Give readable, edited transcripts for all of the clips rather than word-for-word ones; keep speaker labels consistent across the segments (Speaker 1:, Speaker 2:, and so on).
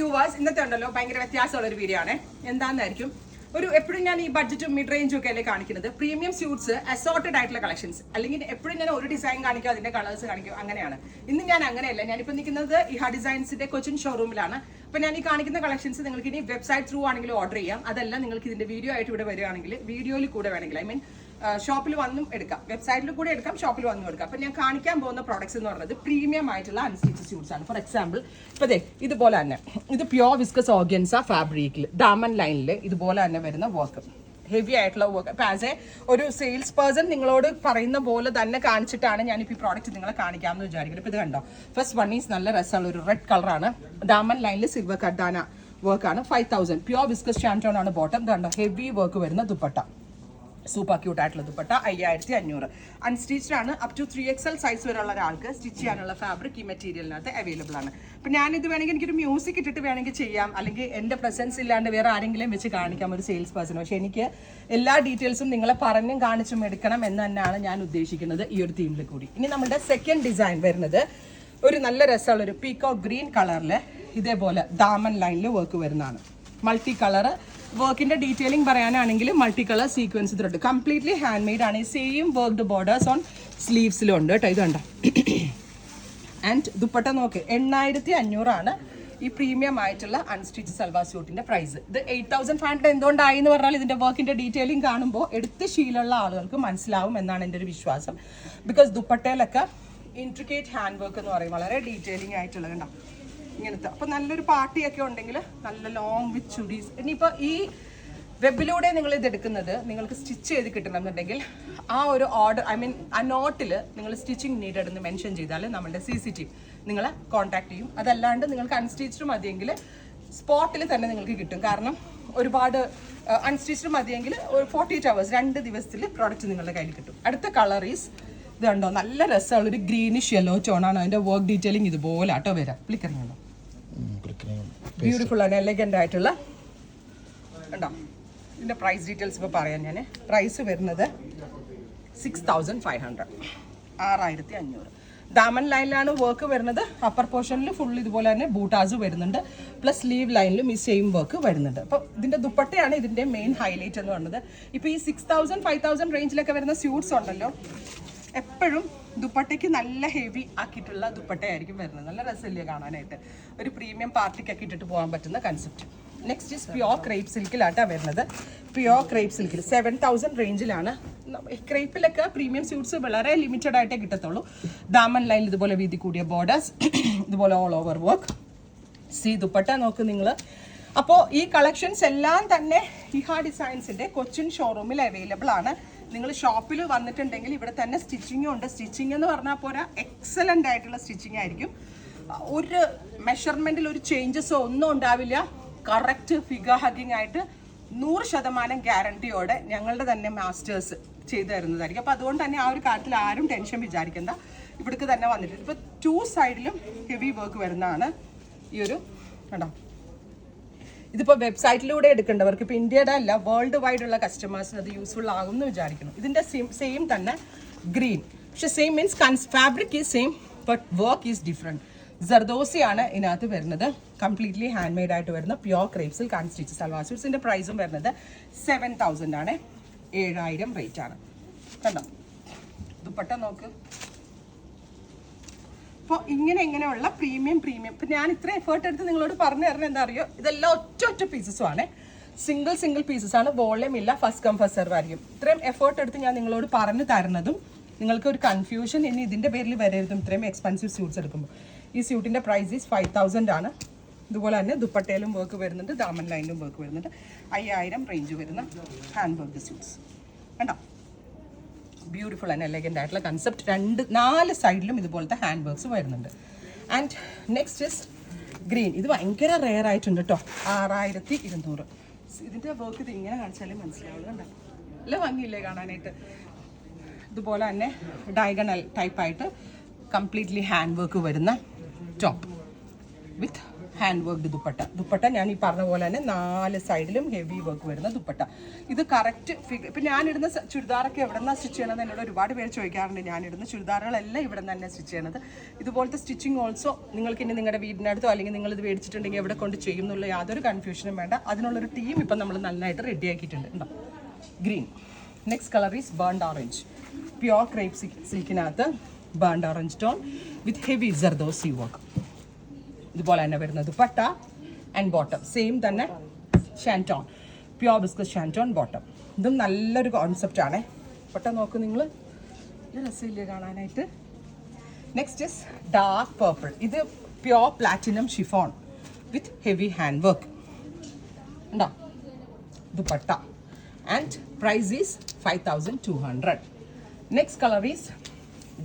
Speaker 1: Viewers, ഇന്നത്തെ ഉണ്ടല്ലോ ഭയങ്കര വ്യത്യാസമുള്ള ഒരു വീഡിയോ ആണ്. എന്താണെന്നായിരിക്കും ഒരു എപ്പോഴും ഞാൻ ഈ ബഡ്ജറ്റും മിഡ് റേഞ്ചും ഒക്കെ അല്ലേ കാണിക്കുന്നത്. പ്രീമിയം സ്യൂട്ട്സ് അസോർട്ടഡ് ആയിട്ടുള്ള കളക്ഷൻസ്, അല്ലെങ്കിൽ എപ്പോഴും ഞാൻ ഒരു ഡിസൈൻ കാണിക്കും, അതിന്റെ കളേഴ്സ് കാണിക്കും, അങ്ങനെയാണ്. ഇന്ന് ഞാൻ അങ്ങനെയല്ല. ഞാനിപ്പോൾ നിൽക്കുന്നത് ഇഹാ ഡിസൈൻസിന്റെ കൊച്ചിൻ ഷോറൂമിലാണ്. അപ്പോൾ ഞാൻ ഈ കാണിക്കുന്ന കളക്ഷൻസ് നിങ്ങൾക്ക് ഇനി വെബ്സൈറ്റ് ത്രൂ ആണെങ്കിലും ഓർഡർ ചെയ്യാം. അതല്ല നിങ്ങൾക്ക് ഇതിന്റെ വീഡിയോ ആയിട്ട് ഇവിടെ വരികയാണെങ്കിൽ വീഡിയോയിൽ കൂടെ വേണമെങ്കിൽ, ഐ മീൻ ഷോപ്പിൽ വന്നും എടുക്കാം, വെബ്സൈറ്റിൽ കൂടെ എടുക്കാം, ഷോപ്പിൽ വന്നും എടുക്കാം. അപ്പം ഞാൻ കാണിക്കാൻ പോകുന്ന പ്രോഡക്ട്സ് എന്ന് പറയുന്നത് പ്രീമിയം ആയിട്ടുള്ള അൺസ്റ്റിച്ച് സ്യൂട്ട്സ് ആണ്. ഫോർ എക്സാമ്പിൾ ഇപ്പോൾ ഇതുപോലെ തന്നെ ഇത് പ്യോർ വിസ്കസ് ഓർഗൻസ ഫാബ്രിക്കിൽ ഡയമണ്ട് ലൈനിൽ ഇതുപോലെ തന്നെ വരുന്ന വർക്ക്, ഹെവി ആയിട്ടുള്ള വർക്ക്. ഇപ്പം ആസ് എ ഒരു സെയിൽസ് പേഴ്സൺ നിങ്ങളോട് പറയുന്ന പോലെ തന്നെ കാണിച്ചിട്ടാണ് ഞാനിപ്പോൾ ഈ പ്രോഡക്റ്റ് നിങ്ങളെ കാണിക്കാമെന്ന് വിചാരിക്കുന്നത്. ഇപ്പോൾ ഇത് കണ്ടോ, ഫസ്റ്റ് വൺ ഈസ് നല്ല രസമുള്ള ഒരു റെഡ് കളറാണ്, ഡയമണ്ട് ലൈനിൽ സിൽവർ കട്ടാന വർക്കാണ്. 5000 പ്യോർ വിസ്കസ് ഷാൻറ്റോൺ ആണ് ബോട്ടം. കണ്ടോ, ഹെവി വർക്ക് വരുന്ന ദുപ്പട്ട, സൂപ്പർ ക്യൂട്ട് ആയിട്ടുള്ള ദുപ്പട്ട. 5500 അൺസ്റ്റിച്ച്ഡ് ആണ്. അപ് ടു 3XL സൈസ് വരെയുള്ള ഒരാൾക്ക് സ്റ്റിച്ച് ചെയ്യാനുള്ള ഫാബ്രിക് ഈ മെറ്റീരിയലിനകത്ത് അവൈലബിൾ ആണ്. അപ്പം ഞാനിത് വേണമെങ്കിൽ എനിക്കൊരു മ്യൂസിക് ഇട്ടിട്ട് വേണമെങ്കിൽ ചെയ്യാം, അല്ലെങ്കിൽ എൻ്റെ പ്രസൻസ് ഇല്ലാണ്ട് വേറെ ആരെങ്കിലും വെച്ച് കാണിക്കാം ഒരു സെയിൽസ് പേഴ്സൺ. പക്ഷേ എനിക്ക് എല്ലാ ഡീറ്റെയിൽസും നിങ്ങളെ പറഞ്ഞും കാണിച്ചും എടുക്കണം എന്ന് തന്നെയാണ് ഞാൻ ഉദ്ദേശിക്കുന്നത് ഈ ഒരു തീമിൽ കൂടി. ഇനി നമ്മുടെ സെക്കൻഡ് ഡിസൈൻ വരുന്നത് ഒരു നല്ല രസമുള്ള ഒരു പീകോക്ക് ഗ്രീൻ കളറിൽ ഇതേപോലെ ദാമൻ ലൈനിൽ വർക്ക് വരുന്നതാണ്. മൾട്ടി കളർ വർക്കിന്റെ ഡീറ്റെയിലിംഗ് പറയാനാണെങ്കിൽ multi colour sequence thread, completely hand made ആണ്. സെയിം വർക്ക്ഡ് ബോർഡേഴ്സ് ഓൺ സ്ലീവ്സിലും ഉണ്ട് കേട്ടോ. ഇത് കണ്ടോ. ആൻഡ് ദുപ്പട്ട നോക്ക്, 8500 ആണ് ഈ പ്രീമിയം ആയിട്ടുള്ള അൺസ്റ്റിച്ച് സൽവാർ സ്യൂട്ടിന്റെ പ്രൈസ്. ഇത് 8500 എന്തുകൊണ്ടായി എന്ന് പറഞ്ഞാൽ ഇതിന്റെ വർക്കിന്റെ ഡീറ്റെയിലിംഗ് കാണുമ്പോൾ എടുത്ത് ശീലമുള്ള ആളുകൾക്ക് മനസ്സിലാവും എന്നാണ് എൻ്റെ ഒരു വിശ്വാസം. ബിക്കോസ് ദുപ്പട്ടയിലൊക്കെ ഇൻട്രിക്കേറ്റ് ഹാൻഡ് വർക്ക് എന്ന് പറയും, വളരെ ഡീറ്റെയിലിംഗ് ആയിട്ടുള്ള കണ്ടോ ഇങ്ങനത്തെ. അപ്പോൾ നല്ലൊരു പാർട്ടിയൊക്കെ ഉണ്ടെങ്കിൽ നല്ല ലോങ് വിത്ത് ചുഡീസ്. ഇനിയിപ്പോൾ ഈ വെബിലൂടെ നിങ്ങൾ ഇത് എടുക്കുന്നത് നിങ്ങൾക്ക് സ്റ്റിച്ച് ചെയ്ത് കിട്ടണമെന്നുണ്ടെങ്കിൽ ആ ഒരു ഓർഡർ, ഐ മീൻ ആ നോട്ടിൽ നിങ്ങൾ സ്റ്റിച്ചിങ് നീഡഡ് എന്ന് മെൻഷൻ ചെയ്താൽ നമ്മുടെ CCTV നിങ്ങളെ കോൺടാക്ട് ചെയ്യും. അതല്ലാണ്ട് നിങ്ങൾക്ക് അൺസ്റ്റിച്ച്ഡ് മതിയെങ്കിൽ സ്പോട്ടിൽ തന്നെ നിങ്ങൾക്ക് കിട്ടും. കാരണം ഒരുപാട് അൺസ്റ്റിച്ച്ഡ് മതിയെങ്കിൽ ഒരു 48 hours 2 ദിവസത്തിൽ പ്രോഡക്റ്റ് നിങ്ങളുടെ കയ്യിൽ കിട്ടും. അടുത്ത കളർ ഈസ് ഇത് കണ്ടോ, നല്ല രസമുള്ള ഒരു ഗ്രീനിഷ് യെല്ലോ ടോണാണ്. അതിൻ്റെ വർക്ക് ഡീറ്റെയിലിംഗ് ഇതുപോലെ ആട്ടോ വരാം. ഫ്ലിക്കറിംഗ് ഉണ്ടോ, ബ്യൂട്ടിഫുൾ ആണ്, എലഗൻ്റ് ആയിട്ടുള്ള ഉണ്ടോ. ഇതിൻ്റെ പ്രൈസ് ഡീറ്റെയിൽസ് ഇപ്പോൾ പറയാം ഞാൻ. പ്രൈസ് വരുന്നത് 6500, 6500. ദാമൻ ലൈനിലാണ് വർക്ക് വരുന്നത്. അപ്പർ പോർഷനിൽ ഫുൾ ഇതുപോലെ തന്നെ ബൂട്ടാസ് വരുന്നുണ്ട്, പ്ലസ് സ്ലീവ് ലൈനിലും ഈ സെയിം വർക്ക് വരുന്നുണ്ട്. അപ്പോൾ ഇതിൻ്റെ ദുപ്പട്ടയാണ് ഇതിൻ്റെ മെയിൻ ഹൈലൈറ്റ് എന്ന് പറയുന്നത്. ഇപ്പോൾ ഈ 6000 5000 റേഞ്ചിലൊക്കെ വരുന്ന സ്യൂട്ട്സ് ഉണ്ടല്ലോ, എപ്പോഴും ദുപ്പട്ടയ്ക്ക് നല്ല ഹെവി ആക്കിയിട്ടുള്ള ദുപ്പട്ടയായിരിക്കും വരുന്നത്. നല്ല രസമില്ലേ കാണാനായിട്ട്, ഒരു പ്രീമിയം പാർട്ടിക്കൊക്കെ ഇട്ടിട്ട് പോകാൻ പറ്റുന്ന concept. Next is pure crepe സിൽക്കിലാട്ടാണ് വരുന്നത്. പ്യോർ ക്രേപ്പ് സിൽക്കിൽ 7000 റേഞ്ചിലാണ്. ക്രേപ്പിലൊക്കെ പ്രീമിയം സ്യൂട്ട്സ് വളരെ ലിമിറ്റഡ് ആയിട്ടേ കിട്ടത്തുള്ളൂ. ദാമൻ ലൈനിൽ ഇതുപോലെ വീതി കൂടിയ ബോർഡേഴ്സ്, ഇതുപോലെ ഓൾ ഓവർ വർക്ക്. ദുപ്പട്ട നോക്ക് നിങ്ങൾ. അപ്പോൾ ഈ കളക്ഷൻസ് എല്ലാം തന്നെ ഇഹാ ഡിസൈൻസിൻ്റെ കൊച്ചിൻ ഷോറൂമിൽ അവൈലബിൾ ആണ്. നിങ്ങൾ ഷോപ്പിൽ വന്നിട്ടുണ്ടെങ്കിൽ ഇവിടെ തന്നെ സ്റ്റിച്ചിങ്ങും ഉണ്ട്. സ്റ്റിച്ചിങ് എന്ന് പറഞ്ഞാൽ പോരാ, എക്സലൻ്റ് ആയിട്ടുള്ള സ്റ്റിച്ചിങ് ആയിരിക്കും. ഒരു മെഷർമെൻറ്റിൽ ഒരു ചേഞ്ചസോ ഒന്നും ഉണ്ടാവില്ല. കറക്റ്റ് ഫിഗർ ഹഗ്ഗിങ് ആയിട്ട് 100% ഗ്യാരണ്ടിയോടെ ഞങ്ങളുടെ തന്നെ മാസ്റ്റേഴ്സ് ചെയ്തു തരുന്നതായിരിക്കും. അപ്പോൾ അതുകൊണ്ട് തന്നെ ആ ഒരു കാര്യത്തിൽ ആരും ടെൻഷൻ വിചാരിക്കേണ്ട. ഇവിടേക്ക് തന്നെ വന്നിട്ടുണ്ട്. ഇപ്പോൾ 2 സൈഡിലും ഹെവി വർക്ക് വരുന്നതാണ് ഈ ഒരു കേട്ടോ. ഇതിപ്പോൾ വെബ്സൈറ്റിലൂടെ എടുക്കേണ്ടവർക്ക്, ഇപ്പോൾ ഇന്ത്യയുടെ അല്ല വേൾഡ് വൈഡ് ഉള്ള കസ്റ്റമേഴ്സിന് അത് യൂസ്ഫുൾ ആകും എന്ന് വിചാരിക്കുന്നു. ഇതിൻ്റെ സെയിം തന്നെ ഗ്രീൻ, പക്ഷെ same means fabric is same but work is different. ജർദോസിയാണ് ഇതിനകത്ത് വരുന്നത്. കംപ്ലീറ്റ്ലി ഹാൻഡ് മെയ്ഡ് ആയിട്ട് വരുന്ന പ്യോർ ക്രേപ്പ് സിൽക്ക് അൺസ്റ്റിച്ച് സൽവാർ സ്യൂട്ട്സിൻ്റെ പ്രൈസും വരുന്നത് 7000 ആണ്. 7000 റേറ്റ് ആണ്. കണ്ടോ ദുപ്പട്ട നോക്ക്. അപ്പോൾ ഇങ്ങനെയുള്ള പ്രീമിയം ഇപ്പം ഞാൻ ഇത്ര എഫേർട്ട് എടുത്ത് നിങ്ങളോട് പറഞ്ഞു തരണം. എന്താ അറിയോ, ഇതെല്ലാം ഒറ്റ പീസസും ആണ്, സിംഗിൾ പീസസ് ആണ്, വോളിയം ഇല്ല, ഫസ്റ്റ് കം ഫസ്റ്റ് സെർവ് ആയിരിക്കും. ഇത്രയും എഫേർട്ട് എടുത്ത് ഞാൻ നിങ്ങളോട് പറഞ്ഞു തരുന്നതും നിങ്ങൾക്ക് ഒരു കൺഫ്യൂഷൻ ഇനി ഇതിൻ്റെ പേരിൽ വരരുതും. ഇത്രയും എക്സ്പെൻസീവ് സ്യൂട്ട്സ് എടുക്കുമ്പോൾ ഈ സ്യൂട്ടിൻ്റെ പ്രൈസ് ഈസ് 5000 ആണ്. ഇതുപോലെ തന്നെ ദുപ്പട്ടയിലും വർക്ക് വരുന്നുണ്ട്, ദാമൻ ലൈനിലും വർക്ക് വരുന്നുണ്ട്. 5000 റേഞ്ച് വരുന്ന ഹാൻഡ് വർക്ക് സ്യൂട്ട്സ് കണ്ടോ. ബ്യൂട്ടിഫുൾ ആൻഡ് എലഗൻ്റ് ആയിട്ടുള്ള കൺസെപ്റ്റ്. 4 സൈഡിലും ഇതുപോലത്തെ ഹാൻഡ് വർക്ക്സ് വരുന്നുണ്ട്. And next is green. ഇത് ഭയങ്കര റെയർ ആയിട്ടുണ്ട് കേട്ടോ. 6200. ഇതിൻ്റെ വർക്ക് ഇത് ഇങ്ങനെ കാണിച്ചാലേ മനസ്സിലാവുന്നുണ്ടോ, നല്ല ഭംഗിയില്ലേ കാണാനായിട്ട്. ഇതുപോലെ തന്നെ ഡയഗണൽ ടൈപ്പായിട്ട് കംപ്ലീറ്റ്ലി ഹാൻഡ് വർക്ക് വരുന്ന ടോപ്പ് വിത്ത് ഹാൻഡ് വർക്ക് ദുപ്പട്ട ഞാൻ ഈ പറഞ്ഞ പോലെ തന്നെ 4 സൈഡിലും ഹെവി വർക്ക് വരുന്ന ദുപ്പട്ട. ഇത് കറക്റ്റ് ഇപ്പം ഞാനിടുന്ന ചുരിദാറൊക്കെ എവിടെ നിന്നാണ് സ്റ്റിച്ച് ചെയ്യണത് എന്നോട് ഒരുപാട് പേര് ചോദിക്കാറുണ്ട്. ഞാനിടുന്ന ചുരിദാറുകളെല്ലാം ഇവിടെ നിന്ന് തന്നെ സ്റ്റിച്ച് ചെയ്യണത്. ഇതുപോലത്തെ സ്റ്റിച്ചിങ് ഓൾസോ നിങ്ങൾക്ക് ഇനി നിങ്ങളുടെ വീടിനടുത്തോ അല്ലെങ്കിൽ നിങ്ങളിത് മേടിച്ചിട്ടുണ്ടെങ്കിൽ എവിടെ കൊണ്ട് ചെയ്യും എന്നുള്ള യാതൊരു കൺഫ്യൂഷനും വേണ്ട. അതിനുള്ളൊരു ടീം ഇപ്പം നമ്മൾ നന്നായിട്ട് റെഡിയാക്കിയിട്ടുണ്ട്. ഉണ്ടോ green. Next colour is burnt orange. Pure crepe സിൽക്കിനകത്ത് burnt orange tone with heavy zardosi work. ഇതുപോലെ തന്നെ വരുന്നത് ദുപ്പട്ട ആൻഡ് ബോട്ടം സെയിം തന്നെ ഷാൻറ്റോൺ, പ്യോർ ബിസ്കസ് ഷാൻറ്റോൺ ബോട്ടം. ഇതും നല്ലൊരു കോൺസെപ്റ്റ് ആണ്. ദുപ്പട്ട നോക്ക് നിങ്ങൾ, ഇത് രസമില്ലേ കാണാനായിട്ട്. Next is dark purple. ഇത് pure platinum chiffon with heavy hand work. ഉണ്ടോ dupatta and price is 5200. Next colour is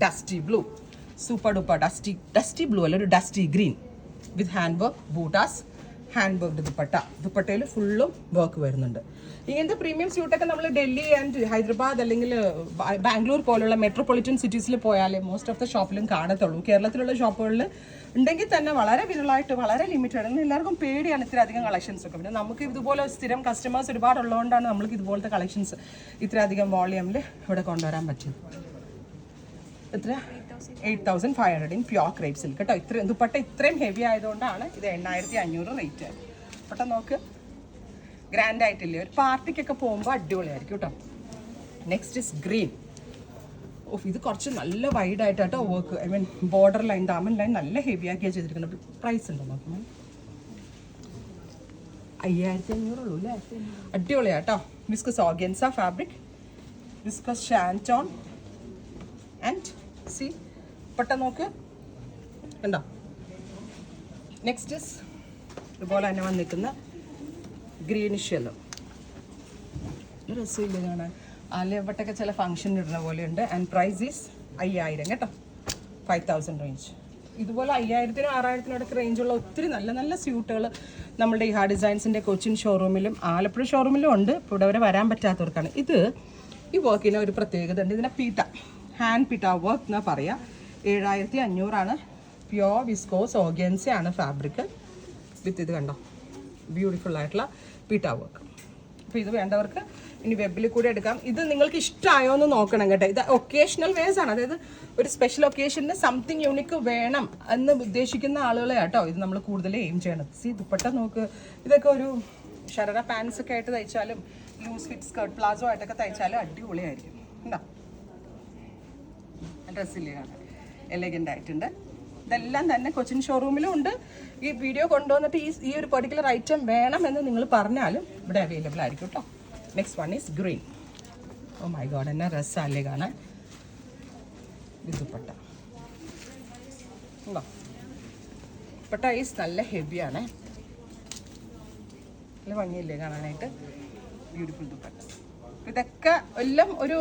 Speaker 1: dusty blue. Super duper dusty blue അല്ല, ഒരു dusty green with hand work, ബൂട്ടാസ്, ഹാൻഡ് വർക്ക്ഡ് ദുപ്പട്ടയിൽ ഫുള്ളും വർക്ക് വരുന്നുണ്ട്. ഇങ്ങനത്തെ premium സ്യൂട്ടൊക്കെ നമ്മൾ ഡൽഹി ആൻഡ് ഹൈദരാബാദ് അല്ലെങ്കിൽ ബാംഗ്ലൂർ പോലുള്ള മെട്രോപൊളിറ്റൻ സിറ്റീസിൽ പോയാലേ മോസ്റ്റ് ഓഫ് ദ ഷോപ്പിലും കാണത്തുള്ളൂ. കേരളത്തിലുള്ള ഷോപ്പുകളിൽ ഉണ്ടെങ്കിൽ തന്നെ വളരെ വിരളമായിട്ട്, വളരെ ലിമിറ്റഡ്. അങ്ങനെ എല്ലാവർക്കും പേടിയാണ് ഇത്രയധികം കളക്ഷൻസ് ഒക്കെ. പിന്നെ നമുക്ക് ഇതുപോലെ സ്ഥിരം കസ്റ്റമേഴ്സ് ഒരുപാടുള്ളതുകൊണ്ടാണ് നമ്മൾക്ക് ഇതുപോലത്തെ കളക്ഷൻസ് ഇത്രയധികം വോളിയമിൽ ഇവിടെ കൊണ്ടുവരാൻ പറ്റും. എത്ര 8500 ഇൻ പ്യോർ ക്രേപ്പ് സിൽക്ക് കേട്ടോ. ഇത്രയും ദുപ്പട്ട ഇത്രയും ഹെവി ആയതുകൊണ്ടാണ് ഇത് 8500 റേറ്റ്. ദുപ്പട്ട നോക്ക്, ഗ്രാൻഡ് ആയിട്ടില്ലേ, ഒരു പാർട്ടിക്കൊക്കെ പോകുമ്പോൾ അടിപൊളിയായിരിക്കും കേട്ടോ. Next is green. ഓഫ്, ഇത് കുറച്ച് നല്ല വൈഡ് ആയിട്ടോ work. I mean border line, ദാമൻ ലൈൻ നല്ല ഹെവി ആക്കിയാണ് ചെയ്തിരിക്കുന്നത്. പ്രൈസ് ഉണ്ടോ നോക്കുമ്പോൾ 5500 ഉള്ളൂ അല്ലേ. അടിപൊളിയാട്ടോ. Viscose organza fabric, viscose shantoon and സി പട്ട നോക്ക് കണ്ടോ. നെക്സ്റ്റ് ഇസ് ഇതുപോലെ തന്നെ വന്നിരിക്കുന്ന ഗ്രീനിഷ് യെല്ലോ. രസമില്ല കാണാൻ. ആലിയപ്പട്ടൊക്കെ ചില ഫംഗ്ഷൻ ഇടുന്ന പോലെയുണ്ട്. ആൻഡ് പ്രൈസ് ഈസ് 5000 കേട്ടോ, 5000 റേഞ്ച്. ഇതുപോലെ 5000-നും 6000-നും റേഞ്ചുള്ള ഒത്തിരി നല്ല നല്ല സ്യൂട്ടുകൾ നമ്മുടെ ഈ ഹാ ഡിസൈൻസിൻ്റെ കൊച്ചിൻ ഷോറൂമിലും ആലപ്പുഴ ഷോറൂമിലും ഉണ്ട്. ഇപ്പോൾ ഇവിടെ വരെ വരാൻ പറ്റാത്തവർക്കാണ്. ഇത് ഈ വർക്കിന് ഒരു പ്രത്യേകത ഉണ്ട്. ഇതിനെ പീട്ട, ഹാൻഡ് പിട്ട വർക്ക് എന്നാ പറയാ. 7500 പ്യോർ വിസ്കോസ് ഓർഗൻസയാണ് ഫാബ്രിക് വിത്ത് ഇത് കണ്ടോ ബ്യൂട്ടിഫുൾ ആയിട്ടുള്ള പിട്ട വർക്ക്. അപ്പോൾ ഇത് വേണ്ടവർക്ക് ഇനി വെബിൽ കൂടെ എടുക്കാം. ഇത് നിങ്ങൾക്ക് ഇഷ്ടമായോ എന്ന് നോക്കണം കേട്ടോ. ഇത് ഒക്കേഷണൽ വേസ് ആണ്, അതായത് ഒരു സ്പെഷ്യൽ ഒക്കേഷന് സംതിങ് യൂണിക്ക് വേണം എന്ന് ഉദ്ദേശിക്കുന്ന ആളുകളെ കേട്ടോ ഇത് നമ്മൾ കൂടുതൽ എയിം ചെയ്യണം. സി ദുപ്പട്ട നോക്ക്. ഇതൊക്കെ ഒരു ഷററ പാൻസ് ഒക്കെ ആയിട്ട് തയ്ച്ചാലും ലൂസ് ഫിറ്റ് സ്കേർട്ട് പ്ലാസോ ആയിട്ടൊക്കെ തയ്ച്ചാലും അടിപൊളിയായിരിക്കും. ഉണ്ടോ ഡ്രസ്സില്ലേ കാണാൻ എലഗൻ്റ് ആയിട്ടുണ്ട്. ഇതെല്ലാം തന്നെ കൊച്ചിൻ ഷോറൂമിലും ഉണ്ട്. ഈ വീഡിയോ കൊണ്ടുവന്നിട്ട് ഈ ഒരു പെർട്ടിക്കുലർ ഐറ്റം വേണമെന്ന് നിങ്ങൾ പറഞ്ഞാലും ഇവിടെ അവൈലബിൾ ആയിരിക്കും കേട്ടോ. Next one is green. Oh my god, എന്നെ രസമല്ലേ കാണാൻ. ദുപ്പട്ട ദുപ്പട്ട ഈസ് നല്ല ഹെവിയാണ്, നല്ല ഭംഗിയില്ലേ കാണാനായിട്ട്. ബ്യൂട്ടിഫുൾ ദുപ്പട്ട. ഇതൊക്കെ എല്ലാം ഒരു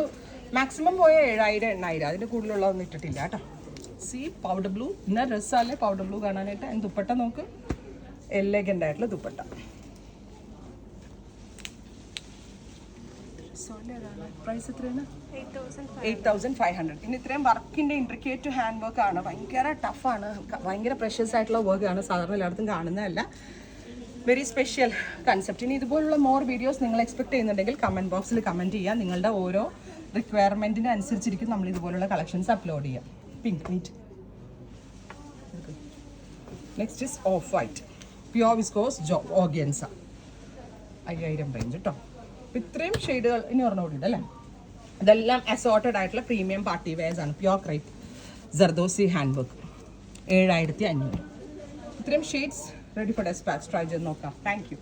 Speaker 1: മാക്സിമം പോയ 7000-8000, അതിൻ്റെ കൂടുതലുള്ളതൊന്നും ഇട്ടിട്ടില്ല കേട്ടോ. സി പൗഡർ ബ്ലൂ, ഇന്ന ഡ്രസ്സല്ലേ പൗഡർ ബ്ലൂ കാണാനായിട്ട്. അതിന് ദുപ്പട്ട നോക്ക്, എലഗൻ്റ് ആയിട്ടുള്ള ദുപ്പട്ട. പ്രൈസ് എത്രയാണ്? 8500. ഇനി ഇത്രയും വർക്കിൻ്റെ ഇൻട്രിക്കേറ്റ് ഹാൻഡ് വർക്ക് ആണ്, ഭയങ്കര ടഫാണ്, ഭയങ്കര പ്രഷ്യസ് ആയിട്ടുള്ള വർക്കാണ്, സാധാരണ എല്ലായിടത്തും കാണുന്നതല്ല. Very special concept. ഇനി ഇതുപോലുള്ള മോർ വീഡിയോസ് നിങ്ങൾ എക്സ്പെക്ട് ചെയ്യുന്നുണ്ടെങ്കിൽ കമൻറ്റ് ബോക്സിൽ കമൻറ്റ് ചെയ്യുക. നിങ്ങളുടെ ഓരോ റിക്വയർമെൻറ്റിന് അനുസരിച്ചിരിക്കും നമ്മൾ ഇതുപോലുള്ള കളക്ഷൻസ് അപ്ലോഡ് ചെയ്യാം. പിങ്ക് മീറ്റ്. Next is off white, pure viscose organza, 5000 range കേട്ടോ. ഇത്രയും ഷെയ്ഡുകൾ ഇനി ഒരെണ്ണം കൂടിയുണ്ട് അല്ലേ. ഇതെല്ലാം അസോർട്ടഡ് ആയിട്ടുള്ള പ്രീമിയം പാർട്ടി വെയർസ് ആണ്. Pure crepe zardozi hand work, 7500. ഇത്രയും shades ready for despatch. Try ചെയ്ത് നോക്കാം. Thank U.